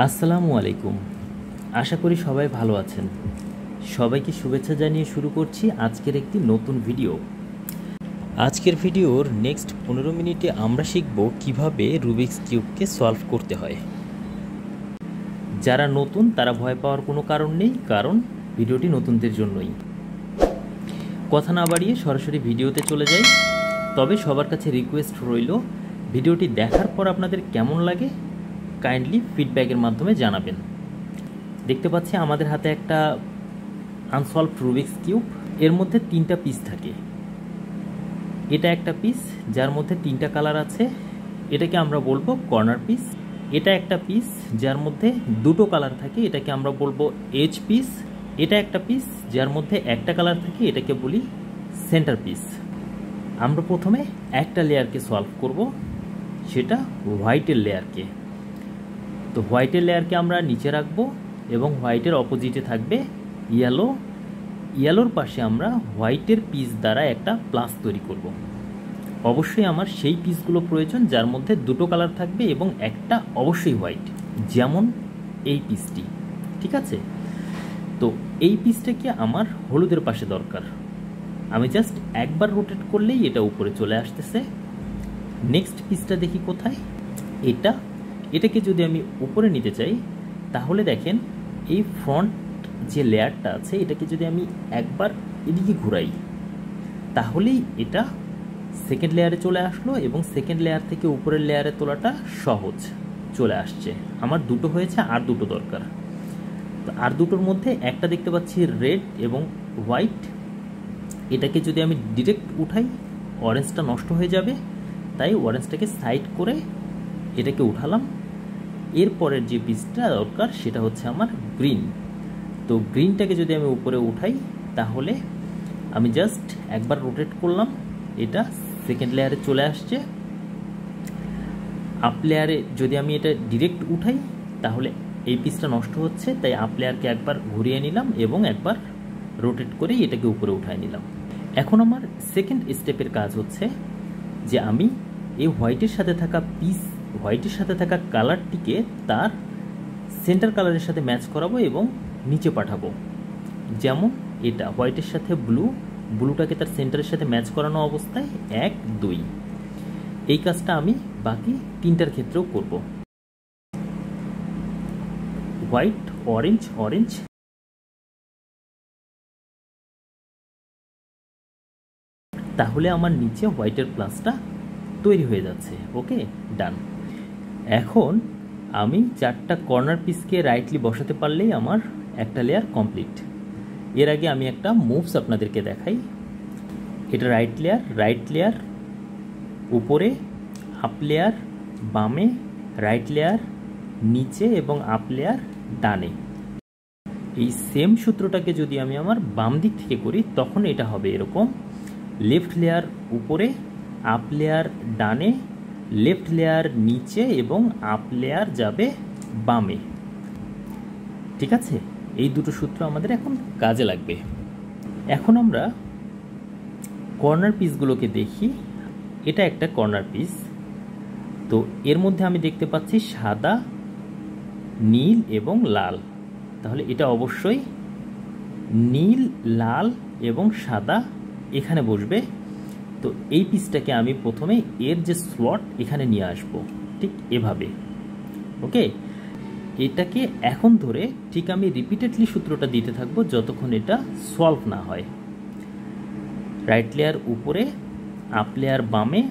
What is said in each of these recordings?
আসসালামু আলাইকুম। আশা করি সবাই ভালো আছেন। সবাইকে শুভেচ্ছা জানিয়ে শুরু করছি আজকের একটি নতুন ভিডিও। আজকের ভিডিওর নেক্সট 15 মিনিটে আমরা শিখব কিভাবে রুবিক্স কিউবকে সলভ করতে হয়। যারা নতুন তারা ভয় পাওয়ার কোনো কারণ নেই, কারণ ভিডিওটি নতুনদের জন্যই। কথা না বাড়িয়ে সরাসরি ভিডিওতে চলে যাই। তবে সবার কাছে রিকোয়েস্ট রইল, ভিডিওটি দেখার পর আপনাদের কেমন লাগে কাইন্ডলি ফিডব্যাকের মাধ্যমে জানাবেন। দেখতে পাচ্ছি আমাদের হাতে একটা আনসলভড রুবিক্স কিউব। এর মধ্যে 3টা পিস থাকে। এটা একটা পিস যার মধ্যে 3টা কালার আছে, এটাকে আমরা বলবো কর্নার পিস। এটা একটা পিস যার মধ্যে 2টো কালার থাকে, এটাকে আমরা বলবো এজ পিস। এটা একটা পিস যার মধ্যে একটা কালার থাকে, এটাকে বলি সেন্টার পিস। আমরা প্রথমে একটা লেয়ারকে সলভ করব, সেটা হোয়াইটের লেয়ারকে। তো হোয়াইটের লেয়ারকে আমরা নিচে রাখবো এবং হোয়াইটের অপোজিটে থাকবে ইয়েলো। ইয়েলোর পাশে আমরা হোয়াইটের পিস দ্বারা একটা প্লাস তৈরি করব। অবশ্যই আমার সেই পিসগুলো প্রয়োজন যার মধ্যে 2টো কালার থাকবে এবং একটা অবশ্যই হোয়াইট, যেমন এই পিসটি। ঠিক আছে, তো এই পিসটাকে আমার হলুদের পাশে দরকার। আমি জাস্ট একবার রোটেট করলেই এটা উপরে চলে আসতেছে। নেক্সট পিসটা দেখি কোথায়। এটাকে যদি আমি উপরে নিতে চাই তাহলে দেখেন এই ফ্রন্ট যে লেয়ারটা আছে এটাকে যদি আমি একবার এদিকে ঘুরাই তাহলেই এটা সেকেন্ড লেয়ারে চলে আসলো এবং সেকেন্ড লেয়ার থেকে উপরের লেয়ারে তোলাটা সহজ চলে আসছে। আমার 2টো হয়েছে, আর 2টো দরকার। তো আর 2টোর মধ্যে একটা দেখতে পাচ্ছি রেড এবং হোয়াইট। এটাকে যদি আমি ডিরেক্ট উঠাই অরেঞ্জটা নষ্ট হয়ে যাবে, তাই অরেঞ্জটাকে সাইড করে এটাকে উঠালাম। এরপরের যে পিসটা দরকার সেটা হচ্ছে আমার গ্রিন। তো গ্রিনটাকে যদি আমি উপরে উঠাই তাহলে আমি জাস্ট একবার রোটেট করলাম, এটা সেকেন্ড লেয়ারে চলে আসছে। আপ লেয়ারে যদি আমি এটা ডিরেক্ট উঠাই তাহলে এই পিসটা নষ্ট হচ্ছে, তাই আপ লেয়ারকে একবার ঘুরিয়ে নিলাম এবং একবার রোটেট করে এটাকে উপরে উঠায় নিলাম। এখন আমার সেকেন্ড স্টেপের কাজ হচ্ছে যে আমি এই হোয়াইটের সাথে থাকা কালারটিকে তার সেন্টার কালারের সাথে ম্যাচ করাবো এবং নিচে পাঠাবো। যেমন এটা হোয়াইটের সাথে ব্লুটাকে তার সেন্টারের সাথে ম্যাচ করানো অবস্থায় 1, 2। এই কাজটা আমি বাকি 3টার ক্ষেত্রেও করব। White, orange, orange. তাহলে আমার নিচে হোয়াইটের প্লাসটা তৈরি হয়ে যাচ্ছে। ওকে, ডান। এখন আমি 4টা কর্নার পিসকে রাইটলি বসাতে পারলেই আমার একটা লেয়ার কমপ্লিট। এর আগে আমি একটা মুভস আপনাদেরকে দেখাই। এটা রাইট লেয়ার উপরে, আপ লেয়ার বামে, রাইট লেয়ার নিচে এবং আপ লেয়ার ডানে। এই সেম সূত্রটাকে যদি আমি আমার বাম দিক থেকে করি তখন এটা হবে এরকম: লেফট লেয়ার উপরে, আপ লেয়ার ডানে, লেফট লেয়ার নিচে এবং আপ লেয়ার যাবে বামে। ঠিক আছে, এই 2টো সূত্র আমাদের এখন কাজে লাগবে। এখন আমরা কর্নার পিসগুলোকে দেখি। এটা একটা কর্নার পিস। তো এর মধ্যে আমি দেখতে পাচ্ছি সাদা, নীল এবং লাল। তাহলে এটা অবশ্যই নীল, লাল এবং সাদা এখানে বসবে। তো এই পিসটাকে আমি প্রথমে এর যে স্লট এখানে নিয়ে আসব, ঠিক এভাবে। ওকে, এটাকে এখন ধরে ঠিক আমি রিপিটেডলি সূত্রটা দিতে থাকবো যতক্ষণ এটা সলভ না হয়। রাইট লেয়ার উপরে, আপ লেয়ার বামে,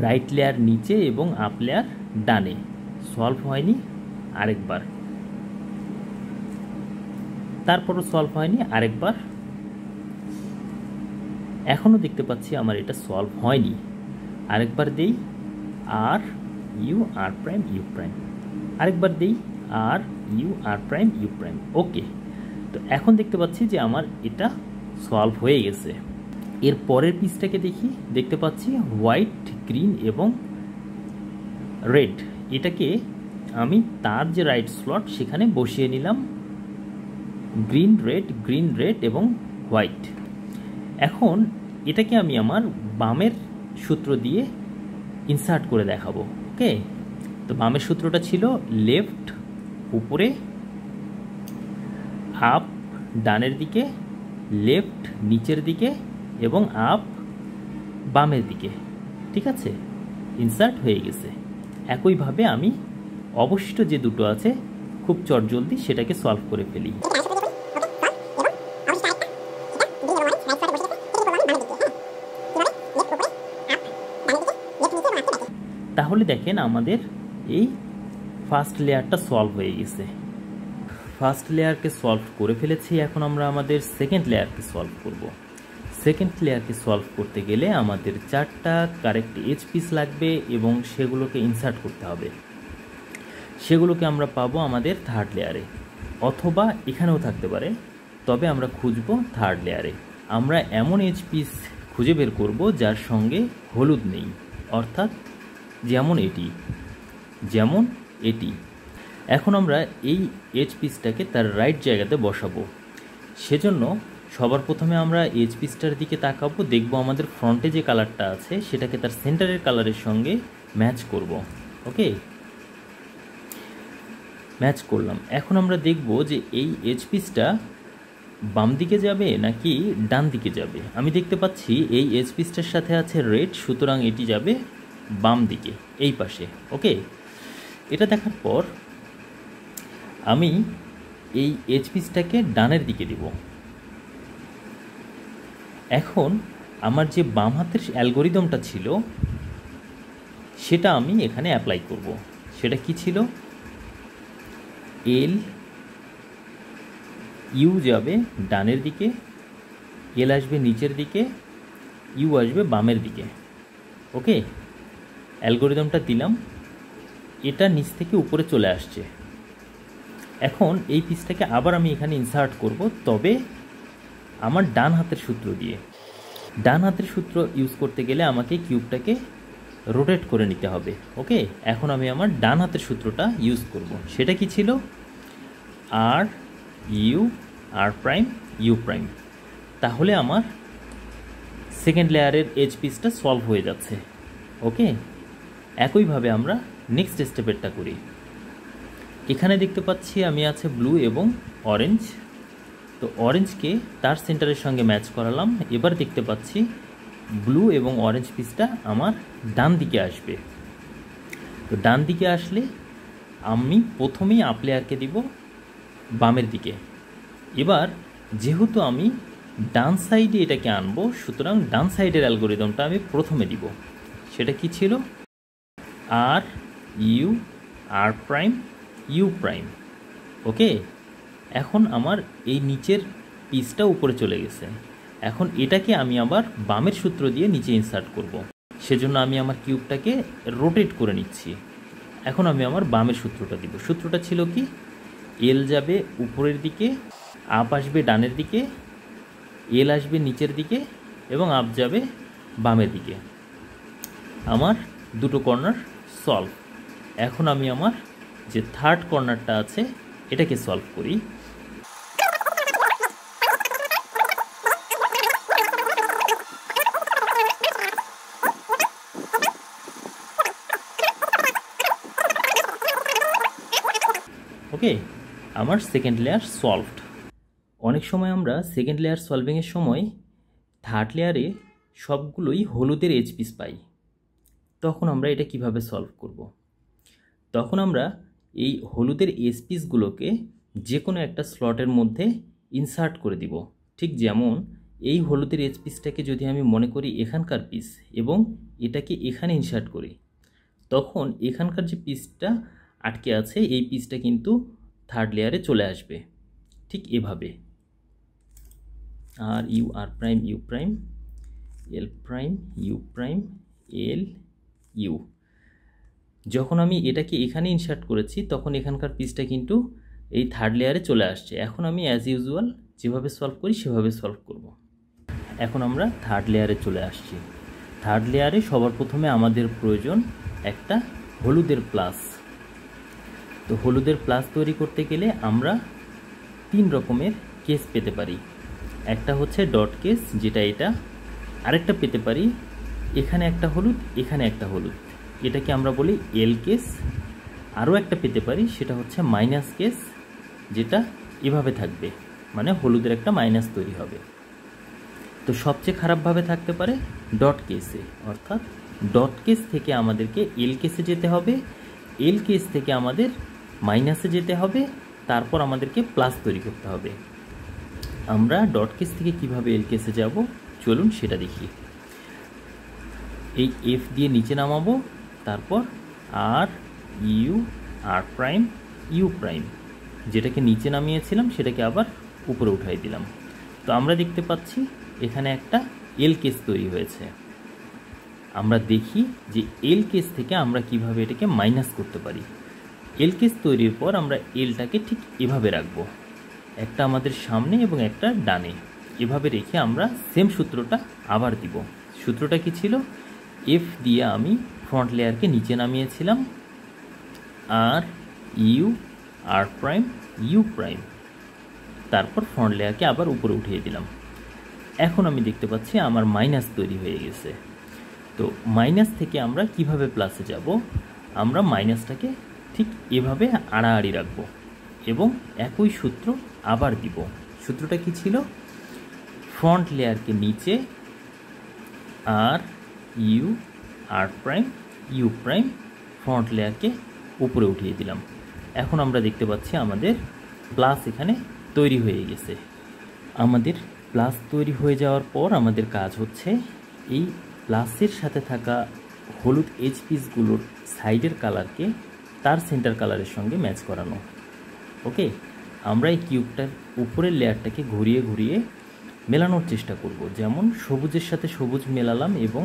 রাইট লেয়ার নিচে এবং আপ লেয়ার ডানে। সলভ হয়নি, আরেকবার। তারপরও সলভ হয়নি, আরেকবার। এখনও দেখতে পাচ্ছি আমার এটা সলভ হয়নি, আরেকবার দেই। R U R prime U prime, আরেকবার দেই। R U R prime U prime. Okay, তো এখন দেখতে পাচ্ছি যে আমার এটা সলভ হয়ে গেছে। এর পরের পিসটাকে দেখি। দেখতে পাচ্ছি হোয়াইট, গ্রিন এবং রেড। এটাকে আমি তার যে রাইট স্লট সেখানে বসিয়ে নিলাম। গ্রিন রেড এবং হোয়াইট। এখন এটাকে আমি আমার বামের সূত্র দিয়ে ইনসার্ট করে দেখাবো। ওকে, তো বামের সূত্রটা ছিল লেফট উপরে, আপ ডানের দিকে, লেফট নিচের দিকে এবং আপ বামের দিকে। ঠিক আছে, ইনসার্ট হয়ে গেছে। একইভাবে আমি অবশিষ্ট যে দুটো আছে খুব চটজলদি সেটাকে সলভ করে ফেলি। তাহলে দেখেন আমাদের এই ফার্স্ট লেয়ারটা সলভ হয়ে গেছে। ফার্স্ট লেয়ারকে সলভ করে ফেলেছি। এখন আমরা আমাদের সেকেন্ড লেয়ারকে সলভ করব। সেকেন্ড লেয়ারকে সলভ করতে গেলে আমাদের 4টা কারেক্ট এজ পিস লাগবে এবং সেগুলোকে ইনসার্ট করতে হবে। সেগুলোকে আমরা পাবো আমাদের থার্ড লেয়ারে, অথবা এখানেও থাকতে পারে, তবে আমরা খুঁজব থার্ড লেয়ারে। আমরা এমন এজ পিস খুঁজে বের করব যার সঙ্গে হলুদ নেই, অর্থাৎ যেমন এটি। এখন আমরা এই এজ পিসটাকে তার রাইট জায়গাতে বসাবো। সেজন্য সবার প্রথমে আমরা এজ পিসটার দিকে তাকাবো, দেখব আমাদের ফ্রন্টে যে কালারটা আছে সেটাকে তার সেন্টারের কালারের সঙ্গে ম্যাচ করব। ওকে, ম্যাচ করলাম। এখন আমরা দেখব যে এই এজ পিসটা বাম দিকে যাবে নাকি ডান দিকে যাবে। আমি দেখতে পাচ্ছি এই এজ পিসটার সাথে আছে রেড, সুতরাং এটি যাবে বাম দিকে, এই পাশে। ওকে, এটা দেখার পর আমি এই এজ পিসটাকে ডানের দিকে দিব। এখন আমার যে বাম হাতের অ্যালগোরিদমটা ছিল সেটা আমি এখানে অ্যাপ্লাই করব। সেটা কি ছিল? এল ইউ যাবে ডানের দিকে, এল আসবে নিচের দিকে, ইউ আসবে বামের দিকে। ওকে, অ্যালগোরিদমটা দিলাম, এটা নিচ থেকে উপরে চলে আসছে। এখন এই পিসটাকে আবার আমি এখানে ইনসার্ট করব, তবে আমার ডান হাতের সূত্র দিয়ে। ডান হাতের সূত্র ইউজ করতে গেলে আমাকে কিউবটাকে রোটেট করে নিতে হবে। ওকে, এখন আমি আমার ডান হাতের সূত্রটা ইউজ করব। সেটা কি ছিল? R U R prime U prime. তাহলে আমার সেকেন্ড লেয়ারের এজ পিসটা সলভ হয়ে যাচ্ছে। ওকে, একইভাবে আমরা নেক্সট স্টেপেরটা করি। এখানে দেখতে পাচ্ছি আমি আছে ব্লু এবং অরেঞ্জ, তো অরেঞ্জকে তার সেন্টারের সঙ্গে ম্যাচ করালাম। এবার দেখতে পাচ্ছি ব্লু এবং অরেঞ্জ পিসটা আমার ডান দিকে আসবে। তো ডান দিকে আসলে আমি প্রথমেই আপ লেয়ারকে দিব বামের দিকে। এবার যেহেতু আমি ডান সাইডে এটাকে আনবো, সুতরাং ডান সাইডের অ্যালগোরিদমটা আমি প্রথমে দিব। সেটা কি ছিল? R U R prime U prime. Okay, এখন আমার এই নিচের পিসটা উপরে চলে গেছে। এখন এটাকে আমি আবার বামের সূত্র দিয়ে নিচে ইনসার্ট করব। সেজন্য আমি আমার কিউবটাকে রোটেট করে নিচ্ছি। এখন আমি আমার বামের সূত্রটা দিব। সূত্রটা ছিল কি? এল যাবে উপরের দিকে, আপ আসবে ডানের দিকে, এল আসবে নিচের দিকে এবং আপ যাবে বামের দিকে। আমার দুটো কর্নার সলভ। এখন আমি আমার যে থার্ড কর্নারটা আছে এটাকে সলভ করি। ওকে, আমার সেকেন্ড লেয়ার সলভড। অনেক সময় আমরা সেকেন্ড লেয়ার সলভিংয়ের সময় থার্ড লেয়ারে সবগুলোই হলুদের এজ পিস পাই। তখন আমরা এটা কিভাবে সলভ করব? তখন আমরা এই হলুদের এজ পিসগুলোকে যে কোনো একটা স্লটের মধ্যে ইনসার্ট করে দিব। ঠিক যেমন এই হলুদের এজ পিসটাকে যদি আমি মনে করি এখানকার পিস এবং এটাকে এখানে ইনসার্ট করি, তখন এখানকার যে পিসটা আটকে আছে এই পিসটা কিন্তু থার্ড লেয়ারে চলে আসবে। ঠিক এভাবে R U R prime U prime L prime U prime L U. যখন আমি এটাকে এখানে ইনসার্ট করেছি তখন এখানকার পিসটা কিন্তু এই থার্ড লেয়ারে চলে আসছে। এখন আমি অ্যাজ ইউজুয়াল যেভাবে সলভ করি সেভাবে সলভ করব। এখন আমরা থার্ড লেয়ারে চলে আসছি। থার্ড লেয়ারে সবার প্রথমে আমাদের প্রয়োজন একটা হলুদের প্লাস। তো হলুদের প্লাস তৈরি করতে গেলে আমরা 3 রকমের কেস পেতে পারি। একটা হচ্ছে ডট কেস, যেটা এটা। আরেকটা পেতে পারি এখানে একটা হলুদ, এখানে একটা হলুদ, এটাকে আমরা বলি এল কেস। আরও একটা পেতে পারি, সেটা হচ্ছে মাইনাস কেস, যেটা এভাবে থাকবে, মানে হলুদের একটা মাইনাস তৈরি হবে। তো সবচেয়ে খারাপভাবে থাকতে পারে ডট কেসে, অর্থাৎ ডট কেস থেকে আমাদেরকে এল কেসে যেতে হবে, এল কেস থেকে আমাদের মাইনাসে যেতে হবে, তারপর আমাদেরকে প্লাস তৈরি করতে হবে। আমরা ডট কেস থেকে কিভাবে এল কেসে যাব চলুন সেটা দেখি। এই এফ দিয়ে নিচে নামাবো, তারপর R U R prime U prime, যেটাকে নিচে নামিয়েছিলাম সেটাকে আবার উপরে উঠাই দিলাম। তো আমরা দেখতে পাচ্ছি এখানে একটা এল কেস তৈরি হয়েছে। আমরা দেখি যে এল কেস থেকে আমরা কিভাবে এটাকে মাইনাস করতে পারি। এল কেস তৈরির পর আমরা এলটাকে ঠিক এভাবে রাখবো, একটা আমাদের সামনে এবং একটা ডানে, এভাবে রেখে আমরা সেম সূত্রটা আবার দিব। সূত্রটা কি ছিল? এফ দিয়ে আমি ফ্রন্ট লেয়ারকে নিচে নামিয়েছিলাম, R U R prime U prime, তারপর ফ্রন্ট লেয়ারকে আবার উপরে উঠিয়ে দিলাম। এখন আমি দেখতে পাচ্ছি আমার মাইনাস তৈরি হয়ে গেছে। তো মাইনাস থেকে আমরা কিভাবে প্লাসে যাব? আমরা মাইনাসটাকে ঠিক এভাবে আড়াআড়ি রাখবো এবং একই সূত্র আবার দিব। সূত্রটা কি ছিল? ফ্রন্ট লেয়ারকে নিচে, R U R prime U prime, front লেয়ারকে উপরে উঠিয়ে দিলাম। এখন আমরা দেখতে পাচ্ছি আমাদের প্লাস এখানে তৈরি হয়ে গেছে। আমাদের প্লাস তৈরি হয়ে যাওয়ার পর আমাদের কাজ হচ্ছে এই প্লাসের সাথে থাকা হলুদ এজ পিসগুলোর সাইডের কালারকে তার সেন্টার কালারের সঙ্গে ম্যাচ করানো। ওকে, আমরা এই কিউবটার উপরের লেয়ারটাকে ঘুরিয়ে ঘুরিয়ে মেলানোর চেষ্টা করব। যেমন সবুজের সাথে সবুজ মেলালাম এবং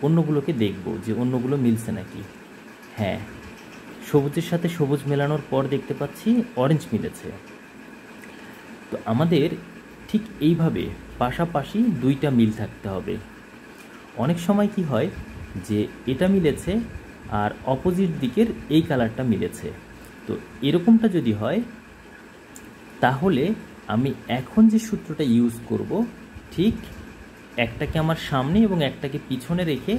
অন্যগুলোকে দেখব যে অন্যগুলো মিলছে নাকি। হ্যাঁ, সবুজের সাথে সবুজ মেলানোর পর দেখতে পাচ্ছি অরেঞ্জ মিলেছে। তো আমাদের ঠিক এইভাবে পাশাপাশি দুইটা মিল থাকতে হবে। অনেক সময় কি হয় যে এটা মিলেছে আর অপোজিট দিকের এই কালারটা মিলেছে। তো এরকমটা যদি হয় তাহলে আমি এখন যে সূত্রটা ইউজ করব, ঠিক একটাকে আমার সামনে এবং একটাকে পিছনে রেখে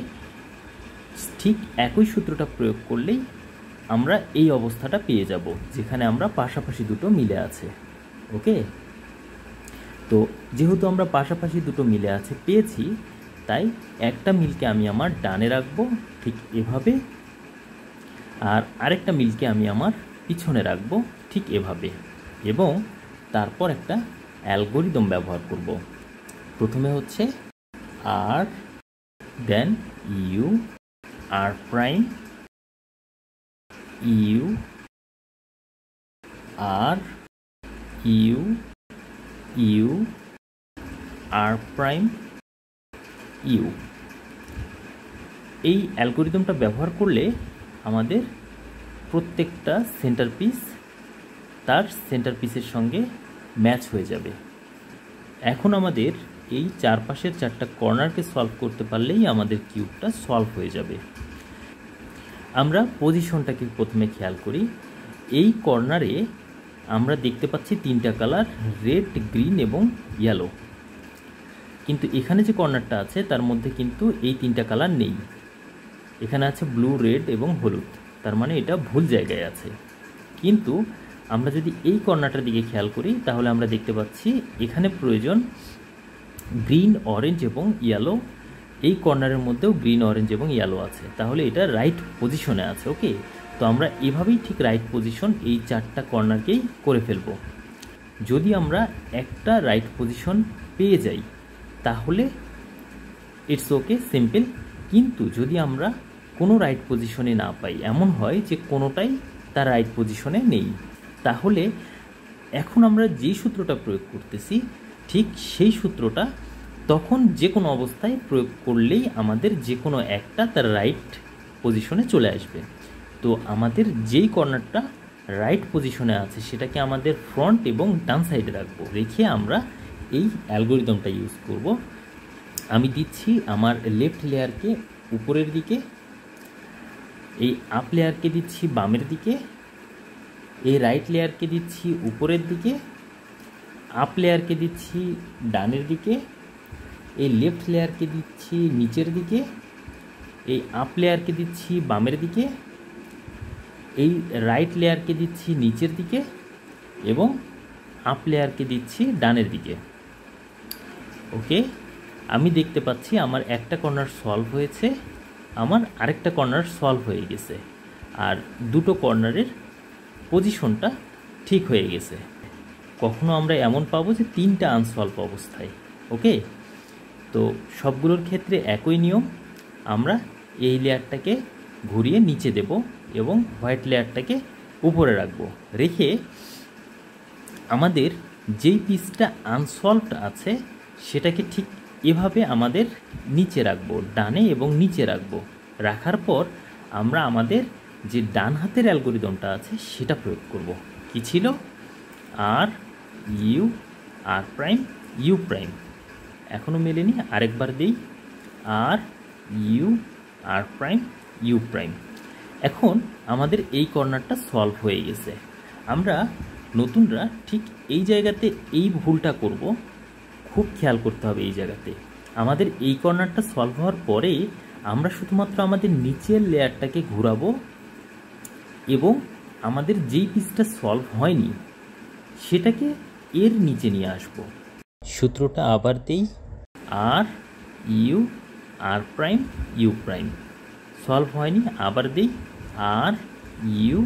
ঠিক একই সূত্রটা প্রয়োগ করলেই আমরা এই অবস্থাটা পেয়ে যাব, যেখানে আমরা পাশাপাশি দুটো মিলে আছে। ওকে, তো যেহেতু আমরা পাশাপাশি দুটো মিলে আছে পেয়েছি, তাই একটা মিলকে আমি আমার ডানে রাখবো ঠিক এভাবে, আর আরেকটা মিলকে আমি আমার পিছনে রাখবো ঠিক এভাবে, এবং তারপর একটা অ্যালগরিদম ব্যবহার করব। প্রথমে হচ্ছে R, then U R prime U R U U R prime U. এই অ্যালগরিদমটা ব্যবহার করলে আমাদের প্রত্যেকটা সেন্টার পিস তার সেন্টার পিসের সঙ্গে ম্যাচ হয়ে যাবে। এখন আমাদের এই চারপাশের চারটা কর্নারকে সলভ করতে পারলেই আমাদের কিউবটা সলভ হয়ে যাবে। আমরা পজিশনটাকে প্রথমে খেয়াল করি। এই কর্নারে আমরা দেখতে পাচ্ছি তিনটা কালার, রেড, গ্রিন এবং ইয়েলো, কিন্তু এখানে যে কর্নারটা আছে তার মধ্যে কিন্তু এই তিনটা কালার নেই। এখানে আছে ব্লু, রেড এবং হলুদ, তার মানে এটা ভুল জায়গায় আছে। কিন্তু আমরা যদি এই কর্নারটার দিকে খেয়াল করি তাহলে আমরা দেখতে পাচ্ছি এখানে প্রয়োজন গ্রিন, অরেঞ্জ এবং ইয়েলো। এই কর্নারের মধ্যেও গ্রিন, অরেঞ্জ এবং ইয়েলো আছে, তাহলে এটা রাইট পজিশনে আছে। ওকে, তো আমরা এভাবেই ঠিক রাইট পজিশন এই চারটা কর্নারকেই করে ফেলব। যদি আমরা একটা রাইট পজিশন পেয়ে যাই তাহলে ইটস ওকে, সিম্পল। কিন্তু যদি আমরা কোনো রাইট পজিশনে না পাই, এমন হয় যে কোনোটাই তার রাইট পজিশনে নেই, তাহলে এখন আমরা যেই সূত্রটা প্রয়োগ করতেছি ঠিক সেই সূত্রটা তখন যে কোনো অবস্থায় প্রয়োগ করলেই আমাদের যে কোনো একটা তার রাইট পজিশনে চলে আসবে। তো আমাদের যেই কর্নারটা রাইট পজিশনে আছে সেটাকে আমাদের ফ্রন্ট এবং ডান সাইডে রাখবো, রেখে আমরা এই অ্যালগরিদমটা ইউজ করব। আমি দিচ্ছি আমার লেফট লেয়ারকে উপরের দিকে, এই আপ লেয়ারকে দিচ্ছি বামের দিকে, এই রাইট লেয়ারকে দিচ্ছি উপরের দিকে, আপ লেয়ারকে দিচ্ছি ডানের দিকে, এই লেফট লেয়ারকে দিচ্ছি নিচের দিকে, এই আপ লেয়ারকে দিচ্ছি বামের দিকে, এই রাইট লেয়ারকে দিচ্ছি নিচের দিকে এবং আপ লেয়ারকে দিচ্ছি ডানের দিকে। ওকে, আমি দেখতে পাচ্ছি আমার একটা কর্নার সলভ হয়েছে, আমার আরেকটা কর্নার সলভ হয়ে গেছে, আর দুটো কর্নারের পজিশনটা ঠিক হয়ে গেছে। কখনো আমরা এমন পাবো যে তিনটা আনসলভ অবস্থায়। ওকে, তো সবগুলোর ক্ষেত্রে একই নিয়ম, আমরা এই লেয়ারটাকে ঘুরিয়ে নিচে দেব এবং হোয়াইট লেয়ারটাকে উপরে রাখবো। রেখে আমাদের যেই পিসটা আনসলভড আছে সেটাকে ঠিক এভাবে আমাদের নিচে রাখবো, ডানে এবং নিচে রাখবো। রাখার পর আমরা আমাদের যে ডান হাতের অ্যালগোরিদমটা আছে সেটা প্রয়োগ করব। কি ছিল? R U R prime U prime. এখনও মেলেনি, আরেকবার দিই, R U R prime U prime. এখন আমাদের এই কর্নারটা সলভ হয়ে গেছে। আমরা নতুনরা ঠিক এই জায়গাতে এই ভুলটা করব, খুব খেয়াল করতে হবে। এই জায়গাতে আমাদের এই কর্নারটা সলভ হওয়ার পরে আমরা শুধুমাত্র আমাদের নিচের লেয়ারটাকে ঘোরাবো এবং আমাদের যেই পিসটা সলভ হয়নি সেটাকে এর নিচে নিয়ে আসব। সূত্রটা আবার দেই, R U R prime U prime. Solve হয়নি, আবার দিই, R U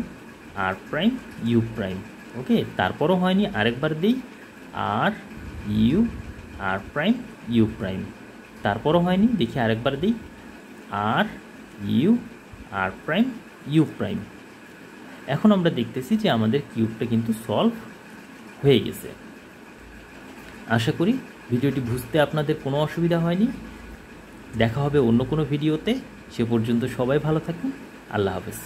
R prime U prime. Okay, তারপরও হয়নি, আরেকবার দিই, R U R prime U prime. তারপরও হয়নি, দেখি আরেকবার দিই, R U R prime U prime. এখন আমরা দেখতেছি যে আমাদের কিউবটা কিন্তু সলভ হয়ে গেছে। আশা করি ভিডিওটি বুঝতে আপনাদের কোনো অসুবিধা হয়নি। দেখা হবে অন্য কোনো ভিডিওতে। সে পর্যন্ত সবাই ভালো থাকুন। আল্লাহ হাফেজ।